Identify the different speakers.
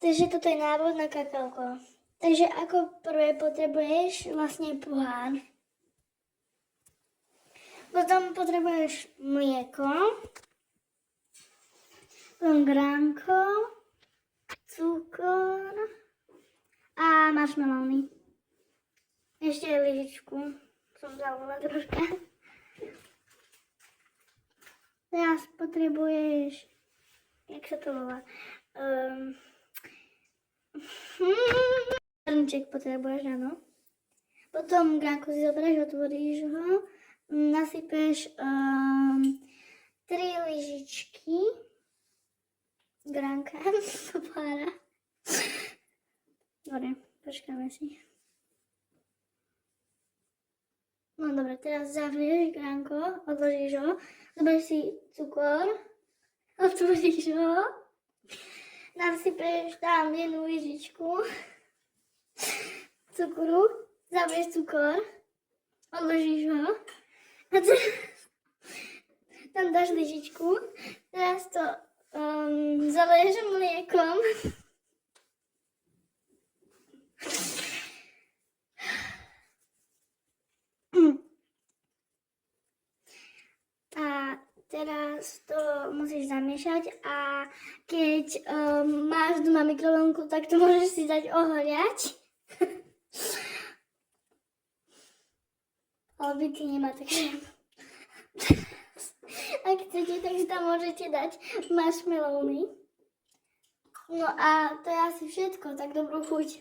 Speaker 1: Takže toto je návod na kakaoko. Takže ako prvé potrebuješ vlastne pohár. Potom potrebuješ mlieko, potom gránko, cukor a marshmallowny. Ešte lyžičku som zalila troška. Teraz potrebuješ, jak sa to volá, hrnček potrebuješ, áno. Potom gránko si zoberieš, otvoríš ho, nasypeš 3 lyžičky gránka do pohára. Dobre, počkáme si. No dobre, teraz zavrieš gránko, odložíš ho, zoberieš si cukor, otvoríš ho, nasypeš tam 1 lyžičku cukru, zavrieš cukor, odložíš ho a tam dáš lyžičku, teraz to zaleješ mliekom. A teraz to musíš zamiešať a keď máš doma mikrovlnku, tak to môžeš si dať ohoriať. Ale byty nemá také. Ak chcete, tak si tam môžete dať marshmallowny. No a to je asi všetko, tak dobrú chuť.